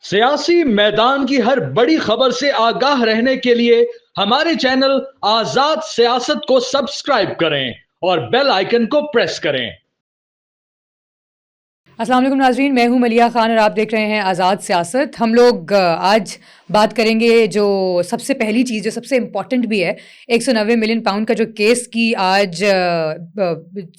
سیاسی میدان کی ہر بڑی خبر سے آگاہ رہنے کے لیے ہمارے چینل آزاد سیاست کو سبسکرائب کریں اور بیل آئیکن کو پریس کریں۔ السلام علیکم ناظرین، میں ہوں ملیحہ خان اور آپ دیکھ رہے ہیں آزاد سیاست۔ ہم لوگ آج بات کریں گے جو سب سے پہلی چیز جو سب سے امپورٹنٹ بھی ہے، 190 ملین پاؤنڈ کا جو کیس کی آج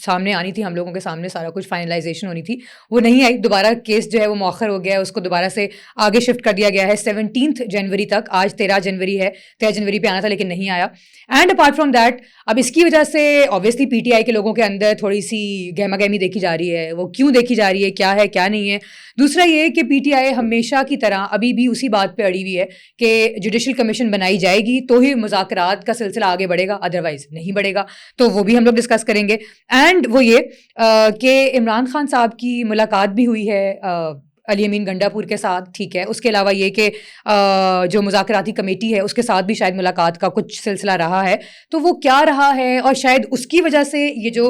سامنے آنی تھی، ہم لوگوں کے سامنے سارا کچھ فائنلائزیشن ہونی تھی، وہ نہیں آئی۔ دوبارہ کیس جو ہے وہ مؤخر ہو گیا ہے، اس کو دوبارہ سے آگے شفٹ کر دیا گیا ہے 17 جنوری تک۔ آج 13 جنوری ہے، 13 جنوری پہ آنا تھا لیکن نہیں آیا۔ اینڈ اپارٹ فرام دیٹ، اب اس کی وجہ سے اوبویسلی پی ٹی آئی کے لوگوں کے اندر تھوڑی سی گہما گہمی دیکھی جا رہی ہے۔ وہ کیوں دیکھی جا رہی ہے، کیا ہے کیا نہیں ہے۔ دوسرا یہ کہ پی ٹی آئی ہمیشہ کی طرح ابھی بھی اسی بات پہ اڑی ہوئی ہے کہ جوڈیشل کمیشن بنائی جائے گی تو ہی مذاکرات کا سلسلہ آگے بڑھے گا، ادروائز نہیں بڑھے گا۔ تو وہ بھی ہم لوگ ڈسکس کریں گے۔ اینڈ وہ یہ کہ عمران خان صاحب کی ملاقات بھی ہوئی ہے علی امین گنڈا پور کے ساتھ، ٹھیک ہے۔ اس کے علاوہ یہ کہ جو مذاکراتی کمیٹی ہے اس کے ساتھ بھی شاید ملاقات کا کچھ سلسلہ رہا ہے، تو وہ کیا رہا ہے اور شاید اس کی وجہ سے یہ جو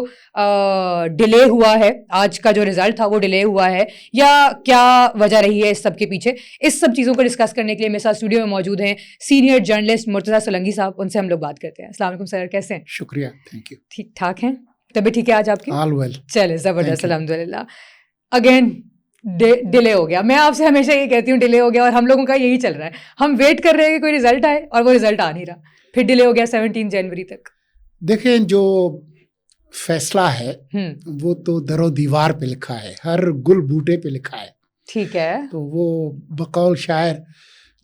ڈیلے ہوا ہے، آج کا جو رزلٹ تھا وہ ڈیلے ہوا ہے، یا کیا وجہ رہی ہے اس سب کے پیچھے۔ اس سب چیزوں کو ڈسکس کرنے کے لیے میرے ساتھ اسٹوڈیو میں موجود ہیں سینئر جرنلسٹ مرتضیٰ سولنگی صاحب، ان سے ہم لوگ بات کرتے ہیں۔ السلام علیکم سر، کیسے ہیں؟ شکریہ، تھینک یو۔ ٹھیک ٹھاک ہیں؟ طبیعت ٹھیک ہے آج آپ کی؟ آل ویل۔ چلے زبردست، الحمد للہ۔ اگین ڈیلے ہو گیا، میں آپ سے ہمیشہ یہ کہتی ہوں ڈیلے ہو گیا، اور ہم لوگوں کا یہی چل رہا ہے، ہم ویٹ کر رہے ہیں کہ کوئی رزلٹ آئے اور وہ رزلٹ آ نہیں رہا، پھر ڈیلے ہو گیا 17 جنوری تک۔ دیکھیں، جو فیصلہ ہے وہ تو در و دیوار پہ لکھا ہے، ہر گل بوٹے پہ لکھا ہے، ٹھیک ہے۔ تو وہ بقول شاعر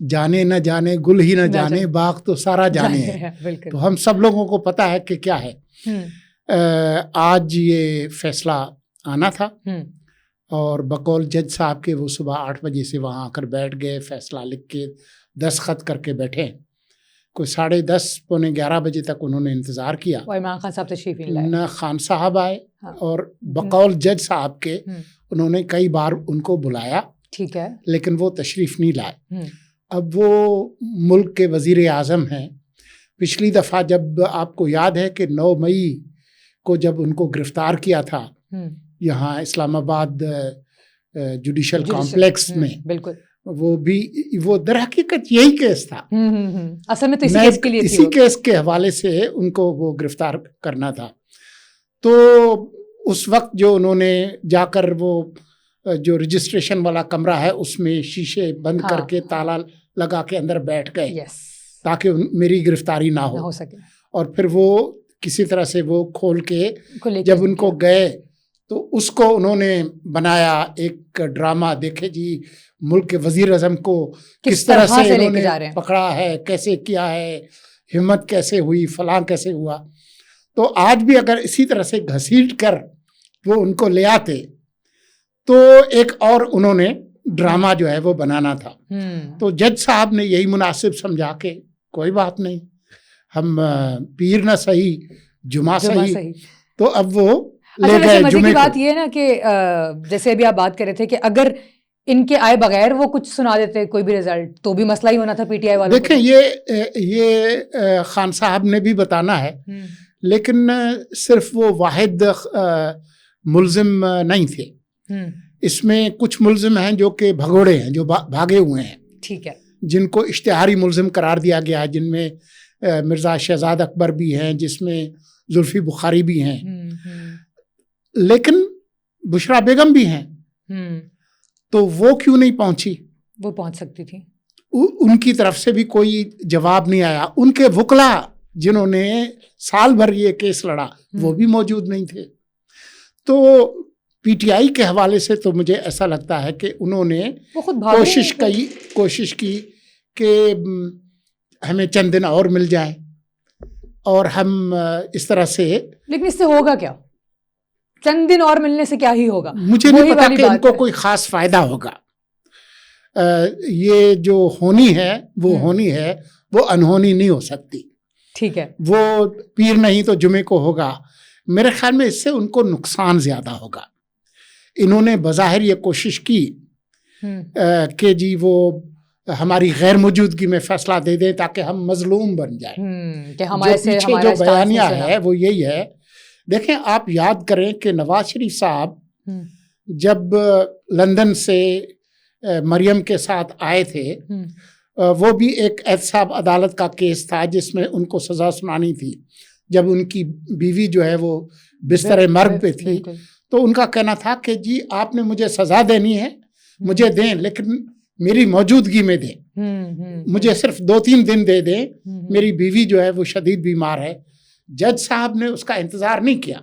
جانے نہ جانے گل ہی نہ جانے، باغ تو سارا جانے ہے۔ بالکل، تو ہم سب لوگوں کو پتہ ہے کہ کیا ہے۔ آج یہ فیصلہ آنا تھا اور بقول جج صاحب کے وہ صبح 8 بجے سے وہاں آ کر بیٹھ گئے، فیصلہ لکھ کے دستخط کر کے بیٹھے۔ کوئی 10:30 پونے 11 بجے تک انہوں نے انتظار کیا، عمران خان صاحب تشریف نہیں لائے، نہ خان صاحب آئے، اور بقول جج صاحب کے انہوں نے کئی بار ان کو بلایا، ٹھیک ہے، لیکن وہ تشریف نہیں لائے۔ اب وہ ملک کے وزیر اعظم ہیں۔ پچھلی دفعہ جب آپ کو یاد ہے کہ 9 مئی کو جب ان کو گرفتار کیا تھا یہاں اسلام آباد جوڈیشل کمپلیکس میں، بالکل، وہ در حقیقت یہی کیس تھا، اصل میں تو اسی کیس کے حوالے سے ان کو وہ گرفتار کرنا تھا۔ تو اس وقت جو انہوں نے جا کر وہ جو رجسٹریشن والا کمرہ ہے اس میں شیشے بند کر کے تالا لگا کے اندر بیٹھ گئے تاکہ میری گرفتاری نہ ہو سکے، اور پھر وہ کسی طرح سے وہ کھول کے جب ان کو گئے تو اس کو انہوں نے بنایا ایک ڈرامہ۔ دیکھے جی ملک کے وزیر اعظم کو کس طرح سے انہوں نے پکڑا ہے، کیسے کیا ہے، ہمت کیسے ہوئی، فلاں کیسے ہوا۔ تو آج بھی اگر اسی طرح سے گھسیٹ کر وہ ان کو لے آتے تو ایک اور انہوں نے ڈرامہ جو ہے وہ بنانا تھا۔ تو جج صاحب نے یہی مناسب سمجھا کہ کوئی بات نہیں، ہم پیر نہ صحیح جمعہ صحیح، تو اب وہ لے گئے جمعے کو۔ مزے کی بات یہ ہے نا کہ جیسے ابھی آپ بات کر رہے تھے کہ اگر ان کے آئے بغیر وہ کچھ سنا دیتے کوئی بھی رزلٹ تو بھی مسئلہ ہی ہونا تھا پی ٹی آئی والوں کو۔ دیکھیں، یہ خان صاحب نے بھی بتانا ہے، لیکن صرف وہ واحد ملزم نہیں تھے، اس میں کچھ ملزم ہیں جو کہ بھگوڑے ہیں، جو بھاگے ہوئے ہیں، ٹھیک ہے، جن کو اشتہاری ملزم قرار دیا گیا ہے، جن میں مرزا شہزاد اکبر بھی ہیں، جس میں زلفی بخاری بھی ہیں، لیکن بشرا بیگم بھی ہیں۔ تو وہ کیوں نہیں پہنچی؟ وہ پہنچ سکتی تھی، ان کی طرف سے بھی کوئی جواب نہیں آیا۔ ان کے وکلا جنہوں نے سال بھر یہ کیس لڑا وہ بھی موجود نہیں تھے۔ تو پی ٹی آئی کے حوالے سے تو مجھے ایسا لگتا ہے کہ انہوں نے کوشش کی کہ ہمیں چند دن اور مل جائیں اور ہم اس طرح سے، لیکن اس سے ہوگا کیا؟ چند دن اور ملنے سے کیا ہی ہوگا؟ مجھے نہیں پتا کہ ان کو کوئی خاص فائدہ ہوگا۔ یہ جو ہونی ہے وہ انہونی نہیں ہو سکتی، ٹھیک ہے۔ وہ پیر نہیں تو جمعے کو ہوگا۔ میرے خیال میں اس سے ان کو نقصان زیادہ ہوگا۔ انہوں نے بظاہر یہ کوشش کی کہ جی وہ ہماری غیر موجودگی میں فیصلہ دے دیں تاکہ ہم مظلوم بن جائیں۔ پیچھے جو بیانیہ ہے وہ یہی ہے۔ دیکھیں، آپ یاد کریں کہ نواز شریف صاحب جب لندن سے مریم کے ساتھ آئے تھے، وہ بھی ایک احتساب عدالت کا کیس تھا جس میں ان کو سزا سنانی تھی جب ان کی بیوی جو ہے وہ بستر مرگ پہ تھی. تو ان کا کہنا تھا کہ جی آپ نے مجھے سزا دینی ہے، مجھے دیں لیکن میری موجودگی میں دیں، مجھے صرف 2-3 دن دے دیں، میری بیوی جو ہے وہ شدید بیمار ہے. جج صاحب نے اس کا انتظار نہیں کیا،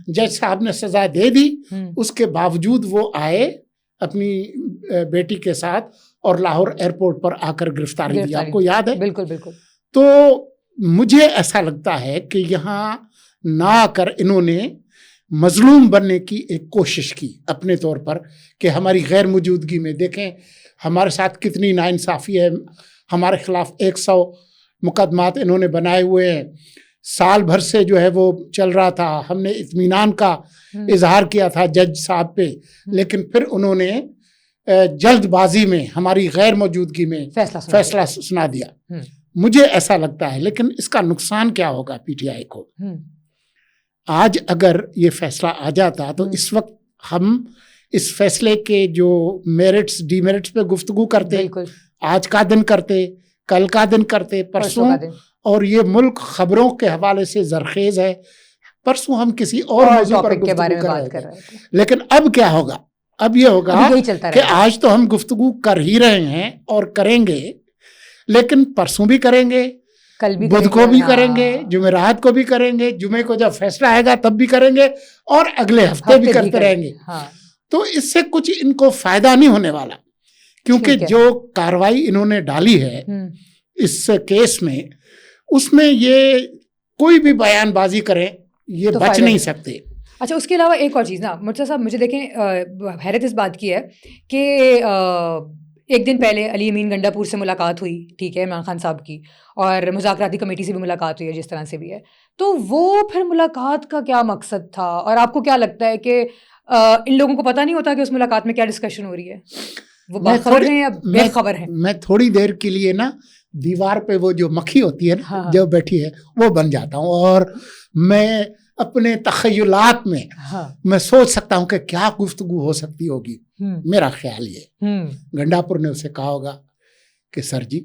جج صاحب نے سزا دے دی. اس کے باوجود وہ آئے اپنی بیٹی کے ساتھ اور لاہور ایئرپورٹ پر آ کر گرفتاری دی. آپ کو یاد ہے؟ بالکل بالکل. تو مجھے ایسا لگتا ہے کہ یہاں نہ آ کر انہوں نے مظلوم بننے کی ایک کوشش کی اپنے طور پر کہ ہماری غیر موجودگی میں دیکھیں ہمارے ساتھ کتنی ناانصافی ہے، ہمارے خلاف 100 مقدمات انہوں نے بنائے ہوئے ہیں، سال بھر سے جو ہے وہ چل رہا تھا، ہم نے اطمینان کا اظہار کیا تھا جج صاحب پہ، لیکن پھر انہوں نے جلد بازی میں ہماری غیر موجودگی میں فیصلہ سنا دیا. مجھے ایسا لگتا ہے، لیکن اس کا نقصان کیا ہوگا پی ٹی آئی کو؟ آج اگر یہ فیصلہ آ جاتا تو اس وقت ہم اس فیصلے کے جو میرٹس ڈی میرٹس پہ گفتگو کرتے، آج کا دن کرتے، کل کا دن کرتے، پرسوں، اور یہ ملک خبروں کے حوالے سے زرخیز ہے. پرسوں ہم کسی اور موضوع پر گفتگو کر رہے تھے، لیکن اب کیا ہوگا؟ اب یہ ہوگا کہ آج تو ہم گفتگو کر ہی رہے ہیں اور کریں گے، لیکن پرسوں بھی کریں گے، بدھ کو بھی کریں گے، جمعرات کو بھی کریں گے، جمعے کو جب فیصلہ آئے گا تب بھی کریں گے، اور اگلے ہفتے بھی کرتے رہیں گے. تو اس سے کچھ ان کو فائدہ نہیں ہونے والا، کیونکہ جو کاروائی انہوں نے ڈالی ہے اس کیس میں، اس میں یہ کوئی بھی بیان بازی کریں یہ بچ نہیں سکتے. اچھا، اس کے علاوہ ایک اور چیز نا مرتضیٰ صاحب، مجھے دیکھیں حیرت اس بات کی ہے کہ ایک دن پہلے علی امین گنڈا پور سے ملاقات ہوئی، ٹھیک ہے، عمران خان صاحب کی، اور مذاکراتی کمیٹی سے بھی ملاقات ہوئی ہے جس طرح سے بھی ہے. تو وہ پھر ملاقات کا کیا مقصد تھا، اور آپ کو کیا لگتا ہے کہ ان لوگوں کو پتہ نہیں ہوتا کہ اس ملاقات میں کیا ڈسکشن ہو رہی ہے؟ وہ باخبر ہیں یا بے خبر ہیں؟ میں تھوڑی دیر کے لیے نا دیوار پہ وہ جو مکھی ہوتی ہے نا جو بیٹھی ہے وہ بن جاتا ہوں، اور میں اپنے تخیلات میں میں سوچ سکتا ہوں کہ کیا گفتگو ہو سکتی ہوگی. میرا خیال یہ گنڈا پور نے اسے کہا ہوگا کہ سر جی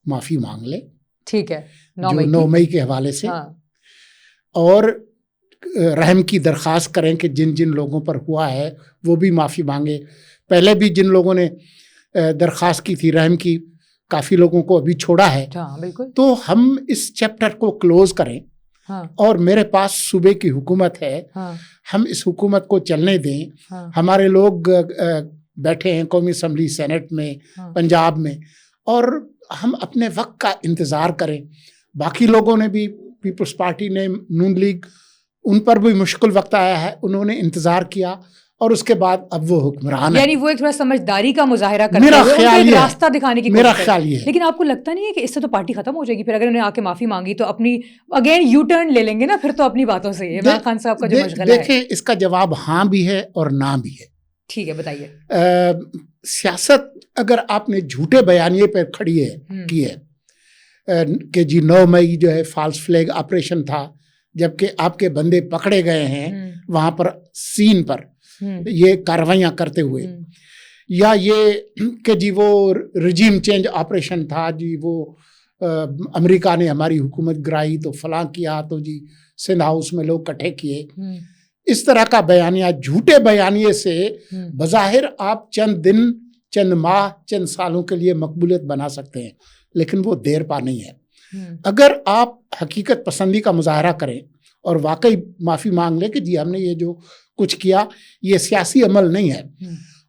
معافی مانگ لے، ٹھیک ہے، 9 مئی کے حوالے سے، اور رحم کی درخواست کریں کہ جن جن لوگوں پر ہوا ہے وہ بھی معافی مانگے. پہلے بھی جن لوگوں نے درخواست کی تھی رحم کی، کافی لوگوں کو ابھی چھوڑا ہے. تو ہم اس چیپٹر کو کلوز کریں، اور میرے پاس صوبے کی حکومت ہے، ہم اس حکومت کو چلنے دیں. ہمارے لوگ بیٹھے ہیں قومی اسمبلی سینٹ میں، پنجاب میں، اور ہم اپنے وقت کا انتظار کریں. باقی لوگوں نے بھی، پیپلز پارٹی نے، نون لیگ، ان پر بھی مشکل وقت آیا ہے، انہوں نے انتظار کیا، اور اس کے بعد اب وہ حکمران ہے. یعنی وہ ایک تھوڑا سمجھداری کا مظاہرہ کرتے ہیں، ایک راستہ دکھانے کی کوشش کرتے ہیں. لیکن آپ کو لگتا نہیں ہے کہ اس سے تو پارٹی ختم ہو جائے گی؟ پھر اگر انہیں آ کے معافی مانگی تو اپنی اگین یو ٹرن لے لیں گے نا پھر تو اپنی باتوں سے. عمران خان صاحب کا جو مشغلہ ہے، دیکھیں اس کا جواب ہاں بھی ہے اور نہ بھی ہے. ٹھیک ہے، بتائیے. سیاست اگر آپ نے جھوٹے بیانیے پہ کھڑی ہے کی ہے کہ جی 9 مئی جو ہے فالس فلیگ آپریشن تھا، جبکہ آپ کے بندے پکڑے گئے ہیں وہاں پر سین پر یہ کاروائیاں کرتے ہوئے، یا یہ کہ جی وہ رجیم چینج آپریشن تھا، جی وہ امریکہ نے ہماری حکومت گرائی تو فلاں کیا، تو جی سندھ ہاؤس میں لوگ کٹھے کیے. اس طرح کا بیانیہ، جھوٹے بیانیے سے بظاہر آپ چند دن، چند ماہ، چند سالوں کے لیے مقبولیت بنا سکتے ہیں، لیکن وہ دیر پا نہیں ہے. اگر آپ حقیقت پسندی کا مظاہرہ کریں اور واقعی معافی مانگ لیں کہ جی ہم نے یہ جو کچھ کیا یہ سیاسی عمل نہیں ہے،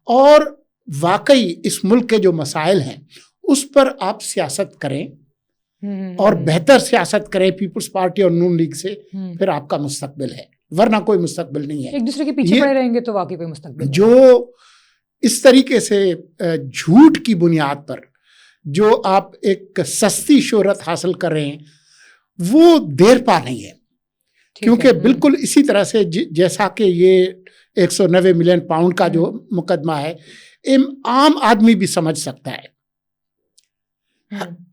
اور واقعی اس ملک کے جو مسائل ہیں اس پر آپ سیاست کریں اور بہتر سیاست کریں پیپلز پارٹی اور نون لیگ سے، پھر آپ کا مستقبل ہے، ورنہ کوئی مستقبل نہیں ہے. ایک دوسرے کے پیچھے پڑے رہیں گے تو واقعی کوئی مستقبل. جو اس طریقے سے جھوٹ کی بنیاد پر جو آپ ایک سستی شہرت حاصل کر رہے ہیں وہ دیر پا نہیں ہے، کیونکہ بالکل اسی طرح سے جیسا کہ یہ 190 ملین پاؤنڈ کا جو مقدمہ ہے، عام آدمی بھی سمجھ سکتا ہے،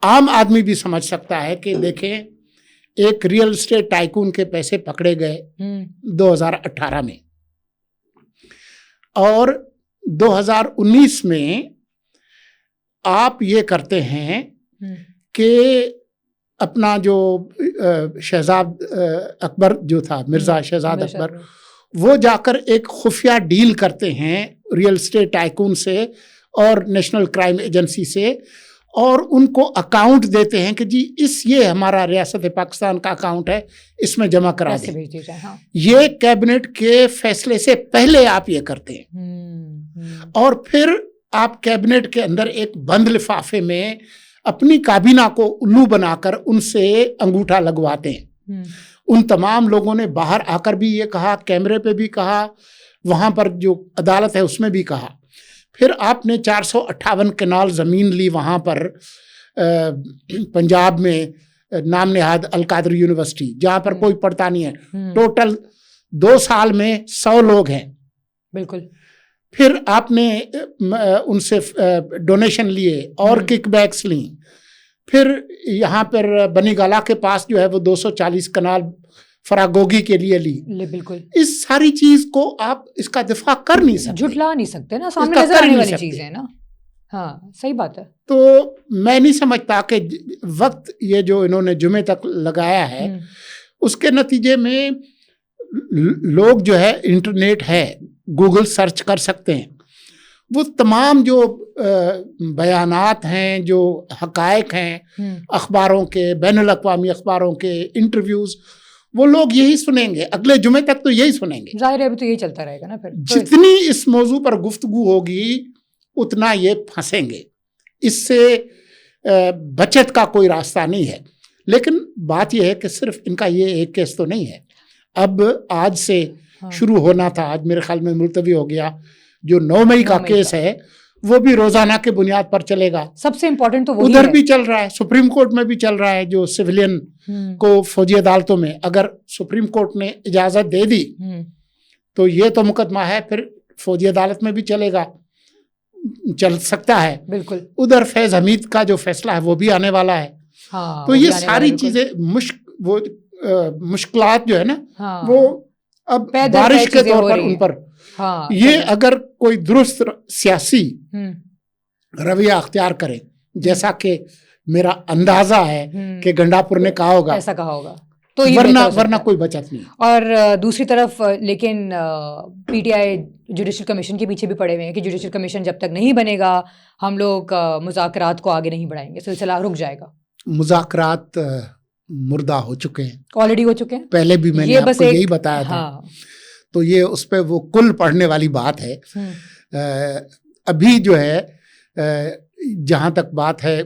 عام آدمی بھی سمجھ سکتا ہے کہ دیکھیں ایک ریئل اسٹیٹ ٹائکون کے پیسے پکڑے گئے 2018 میں، اور 2019 میں آپ یہ کرتے ہیں کہ اپنا جو شہزاد اکبر جو تھا، مرزا شہزاد اکبر، وہ جا کر ایک خفیہ ڈیل کرتے ہیں ریئل اسٹیٹ ٹائکون سے اور نیشنل کرائم ایجنسی سے، اور ان کو اکاؤنٹ دیتے ہیں کہ جی یہ ہمارا ریاست پاکستان کا اکاؤنٹ ہے، اس میں جمع کرا دیں۔ یہ کیبنٹ کے فیصلے سے پہلے آپ یہ کرتے ہیں، اور پھر آپ کیبنٹ کے اندر ایک بند لفافے میں اپنی کابینہ کو الو بنا کر ان سے انگوٹھا لگواتے ہیں۔ ان تمام لوگوں نے باہر آ کر بھی یہ کہا، کیمرے پہ بھی کہا، وہاں پر جو عدالت ہے اس میں بھی کہا۔ پھر آپ نے 458 کنال زمین لی وہاں پر پنجاب میں، نام نہاد القادری یونیورسٹی، جہاں پر کوئی پڑھتا نہیں ہے۔ ٹوٹل 2 سال میں 100 لوگ ہیں۔ بالکل۔ پھر آپ نے ان سے ڈونیشن لیے اور کک بیکس لیں۔ پھر یہاں پر بنی گالا کے پاس جو ہے وہ 240 کنال فراگوگی کے لیے لی۔ بالکل۔ اس ساری چیز کو آپ اس کا دفاع کر نہیں سکتے، جھٹلا نہیں سکتے نا، سامنے نظر آنے والی چیز ہے نا۔ ہاں صحیح بات ہے۔ تو میں نہیں سمجھتا کہ وقت یہ جو انہوں نے جمعے تک لگایا ہے اس کے نتیجے میں لوگ جو ہے انٹرنیٹ ہے، گوگل سرچ کر سکتے ہیں، وہ تمام جو بیانات ہیں، جو حقائق ہیں اخباروں کے، بین الاقوامی اخباروں کے، انٹرویوز، وہ لوگ یہی سنیں گے اگلے جمعے تک، تو یہی سنیں گے۔ ظاہر ہے ابھی تو یہی چلتا رہے گا نا۔ پھر جتنی اس موضوع پر گفتگو ہوگی اتنا یہ پھنسیں گے، اس سے بچت کا کوئی راستہ نہیں ہے۔ لیکن بات یہ ہے کہ صرف ان کا یہ ایک کیس تو نہیں ہے، اب آج سے شروع ہونا تھا، آج میرے خیال میں ملتوی ہو گیا۔ جو 9 مئی کا کیس ہے وہ بھی روزانہ کے بنیاد پر چلے گا۔ سب سے امپورٹنٹ تو وہی ادھر بھی چل رہا ہے، سپریم کورٹ میں بھی چل رہا ہے، جو سویلین کو فوجی عدالتوں میں اگر سپریم کورٹ نے اجازت دے دی تو یہ تو مقدمہ ہے، پھر فوجی عدالت میں بھی چلے گا، چل سکتا ہے۔ بالکل۔ ادھر فیض حمید کا جو فیصلہ ہے وہ بھی آنے والا ہے۔ تو یہ ساری چیزیں مشکلات جو ہے نا وہ اب بارش کے طور پر ان پر، یہ اگر کوئی درست سیاسی رویہ اختیار کرے، جیسا کہ میرا اندازہ ہے کہ گنڈاپور نے کہا ہوگا، ایسا کہا ہوگا، تو ورنہ کوئی بچت نہیں۔ اور دوسری طرف لیکن P T I judicial commission کے پیچھے بھی پڑے ہوئے ہیں کہ جوڈیشل کمیشن جب تک نہیں بنے گا ہم لوگ مذاکرات کو آگے نہیں بڑھائیں گے، سلسلہ رک جائے گا۔ مذاکرات مردہ ہو چکے ہیں، آلریڈی ہو چکے ہیں، پہلے بھی میں نے آپ کو یہی بتایا تھا۔ تو یہ اس پہ وہ کل پڑھنے والی بات ہے۔ ابھی جو ہے جہاں تک بات ہے،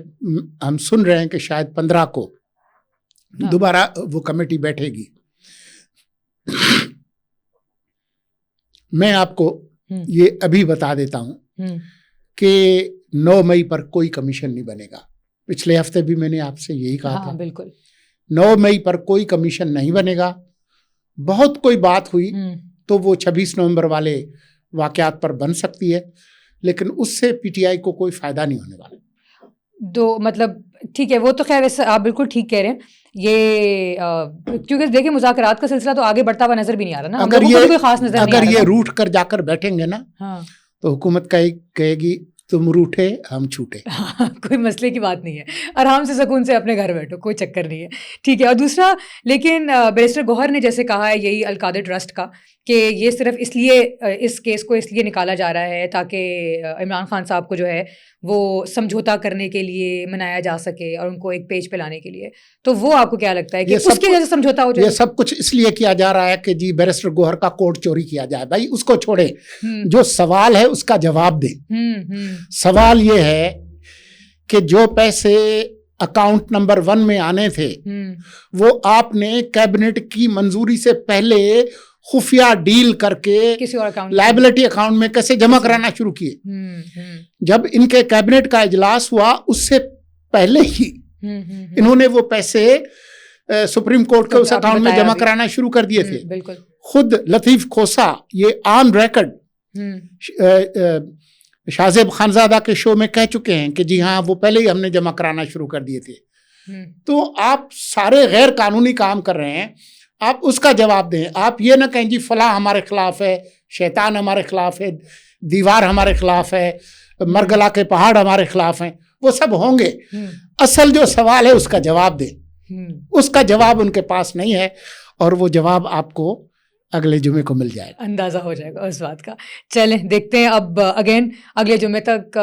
ہم سن رہے ہیں کہ شاید 15 کو دوبارہ وہ کمیٹی بیٹھے گی۔ میں آپ کو یہ ابھی بتا دیتا ہوں کہ 9 مئی پر کوئی کمیشن نہیں بنے گا۔ پچھلے ہفتے بھی میں نے آپ سے یہی کہا تھا، بالکل 9 مئی پر کوئی کمیشن نہیں بنے گا۔ بہت کوئی بات ہوئی تو وہ 26 نومبر والے واقعات پر بن سکتی ہے، لیکن اس سے پی ٹی آئی کو کوئی فائدہ نہیں ہونے والا۔ مطلب ٹھیک ہے، وہ تو خیر آپ بالکل ٹھیک کہہ رہے ہیں۔ یہ کیونکہ دیکھیں مذاکرات کا سلسلہ تو آگے بڑھتا ہوا نظر بھی نہیں آ رہا نا، کوئی خاص نظر نہیں آ رہا۔ اگر یہ روٹ کر جا کر بیٹھیں گے نا تو حکومت کہے گی تم روٹھے ہم چھوٹے۔ کوئی مسئلے کی بات نہیں ہے، آرام سے سکون سے اپنے گھر بیٹھو، کوئی چکر نہیں ہے، ٹھیک ہے۔ اور دوسرا لیکن بیرسٹر گوہر نے جیسے کہا ہے یہی القادر ٹرسٹ کا، کہ یہ صرف اس لیے اس کیس کو اس لیے نکالا جا رہا ہے تاکہ عمران خان صاحب کو جو ہے وہ سمجھوتا کرنے کے لیے منایا جا سکے اور ان کو ایک پیج پہ لانے کے لیے۔ تو وہ آپ کو کیا لگتا ہے کہ اس کی وجہ سے سمجھوتا ہو جائے؟ یہ سب کچھ اس لیے کیا جا رہا ہے کہ جی بیرسٹر گوہر کا کوڈ چوری کیا جائے۔ بھائی اس کو چھوڑے، جو سوال ہے اس کا جواب دیں۔ سوال یہ ہے کہ جو پیسے اکاؤنٹ نمبر 1 میں آنے تھے وہ آپ نے کیبنٹ کی منظوری سے پہلے خفیہ ڈیل کر کے کسی اور اکاؤنٹ لائبلٹی اکاؤنٹ میں کیسے جمع کرانا شروع کیے؟ جب ان کے کیبنٹ کا اجلاس ہوا اس سے پہلے ہی انہوں نے وہ پیسے سپریم کورٹ کے اس اکاؤنٹ میں جمع کرانا شروع کر دیے تھے۔ بالکل، خود لطیف کھوسا یہ آن ریکارڈ شاہزیب خانزادہ کے شو میں کہہ چکے ہیں کہ جی ہاں وہ پہلے ہی ہم نے جمع کرانا شروع کر دیے تھے۔ تو آپ سارے غیر قانونی کام کر رہے ہیں، آپ اس کا جواب دیں۔ آپ یہ نہ کہیں جی فلاں ہمارے خلاف ہے، شیطان ہمارے خلاف ہے، دیوار ہمارے خلاف ہے، مرگلا کے پہاڑ ہمارے خلاف ہیں۔ وہ سب ہوں گے. اصل جو سوال ہے اس کا جواب دیں. اس کا جواب ان کے پاس نہیں ہے اور وہ جواب آپ کو اگلے جمعے کو مل جائے گا, اندازہ ہو جائے گا اس بات کا. چلیں دیکھتے ہیں اب اگین اگلے جمعے تک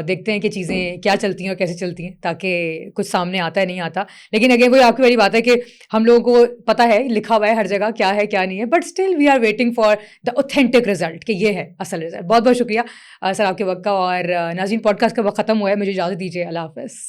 دیکھتے ہیں کہ چیزیں کیا چلتی ہیں اور کیسے چلتی ہیں, تاکہ کچھ سامنے آتا ہے نہیں آتا. لیکن اگین وہی آپ کی والی بات ہے کہ ہم لوگوں کو پتہ ہے, لکھا ہوا ہے ہر جگہ کیا ہے کیا نہیں ہے, but still we are waiting for the authentic result کہ یہ ہے اصل رزلٹ. بہت بہت شکریہ سر آپ کے وقت کا. اور ناظرین پوڈ کاسٹ کا وقت ختم ہوا ہے, مجھے اجازت دیجیے. اللہ حافظ.